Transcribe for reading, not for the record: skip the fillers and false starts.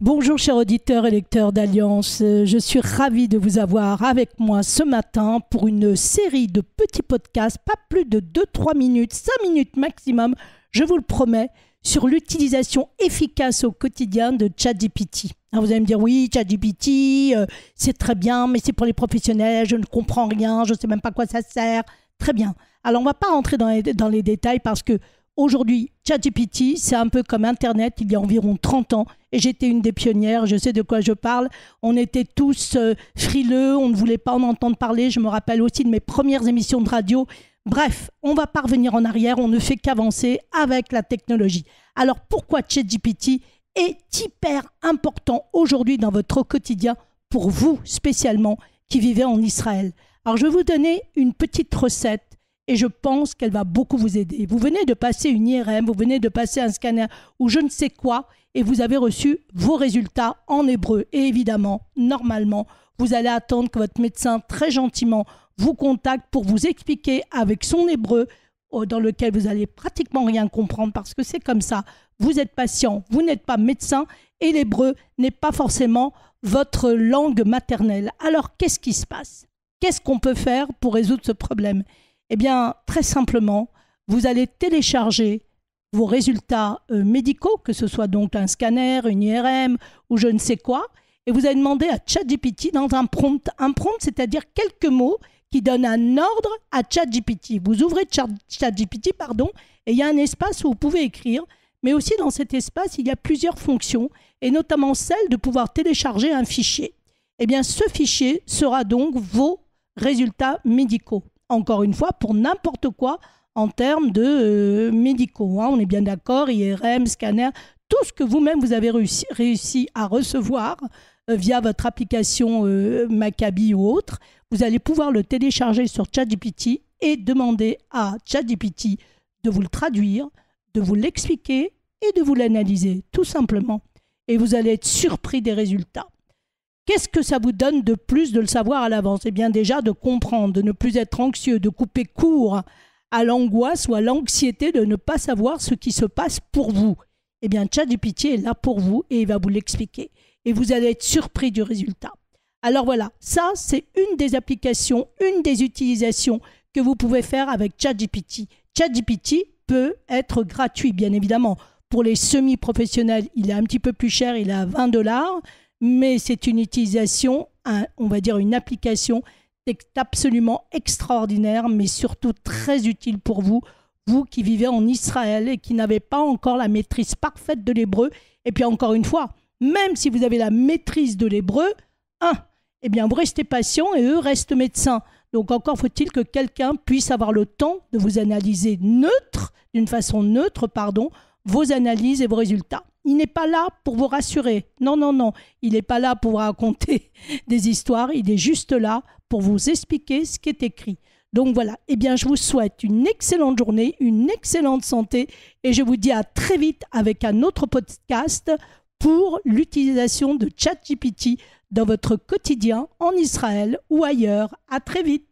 Bonjour chers auditeurs et lecteurs d'Alliance, je suis ravie de vous avoir avec moi ce matin pour une série de petits podcasts, pas plus de 2-3 minutes, 5 minutes maximum, je vous le promets, sur l'utilisation efficace au quotidien de ChatGPT. Alors vous allez me dire, oui, ChatGPT, c'est très bien, mais c'est pour les professionnels, je ne comprends rien, je ne sais même pas à quoi ça sert. Très bien. Alors on ne va pas rentrer dans les détails parce que aujourd'hui, ChatGPT, c'est un peu comme Internet il y a environ 30 ans. Et j'étais une des pionnières, je sais de quoi je parle. On était tous frileux, on ne voulait pas en entendre parler. Je me rappelle aussi de mes premières émissions de radio. Bref, on va pas revenir en arrière, on ne fait qu'avancer avec la technologie. Alors pourquoi ChatGPT est hyper important aujourd'hui dans votre quotidien pour vous spécialement qui vivez en Israël? Alors je vais vous donner une petite recette. Et je pense qu'elle va beaucoup vous aider. Vous venez de passer une IRM, vous venez de passer un scanner ou je ne sais quoi, et vous avez reçu vos résultats en hébreu. Et évidemment, normalement, vous allez attendre que votre médecin, très gentiment, vous contacte pour vous expliquer avec son hébreu, dans lequel vous n'allez pratiquement rien comprendre parce que c'est comme ça. Vous êtes patient, vous n'êtes pas médecin et l'hébreu n'est pas forcément votre langue maternelle. Alors, qu'est-ce qui se passe? Qu'est-ce qu'on peut faire pour résoudre ce problème? Eh bien, très simplement, vous allez télécharger vos résultats médicaux, que ce soit donc un scanner, une IRM ou je ne sais quoi, et vous allez demander à ChatGPT dans un prompt. Un prompt, c'est-à-dire quelques mots qui donnent un ordre à ChatGPT. Vous ouvrez ChatGPT, et il y a un espace où vous pouvez écrire, mais aussi dans cet espace, il y a plusieurs fonctions, et notamment celle de pouvoir télécharger un fichier. Eh bien, ce fichier sera donc vos résultats médicaux. Encore une fois, pour n'importe quoi en termes de médicaux. On est bien d'accord, IRM, scanner, tout ce que vous-même vous avez réussi à recevoir via votre application Maccabi ou autre, vous allez pouvoir le télécharger sur ChatGPT et demander à ChatGPT de vous le traduire, de vous l'expliquer et de vous l'analyser, tout simplement. Et vous allez être surpris des résultats. Qu'est-ce que ça vous donne de plus de le savoir à l'avance? Eh bien déjà de comprendre, de ne plus être anxieux, de couper court à l'angoisse ou à l'anxiété de ne pas savoir ce qui se passe pour vous. Eh bien ChatGPT est là pour vous et il va vous l'expliquer. Et vous allez être surpris du résultat. Alors voilà, ça c'est une des applications, une des utilisations que vous pouvez faire avec ChatGPT. ChatGPT peut être gratuit bien évidemment. Pour les semi-professionnels, il est un petit peu plus cher, il est à $20. Mais c'est une utilisation, on va dire une application absolument extraordinaire, mais surtout très utile pour vous, vous qui vivez en Israël et qui n'avez pas encore la maîtrise parfaite de l'hébreu. Et puis encore une fois, même si vous avez la maîtrise de l'hébreu, eh bien vous restez patient et eux restent médecins. Donc encore faut-il que quelqu'un puisse avoir le temps de vous analyser d'une façon neutre, vos analyses et vos résultats. Il n'est pas là pour vous rassurer. Non. Il n'est pas là pour vous raconter des histoires. Il est juste là pour vous expliquer ce qui est écrit. Donc voilà. Eh bien, je vous souhaite une excellente journée, une excellente santé et je vous dis à très vite avec un autre podcast pour l'utilisation de ChatGPT dans votre quotidien en Israël ou ailleurs. À très vite.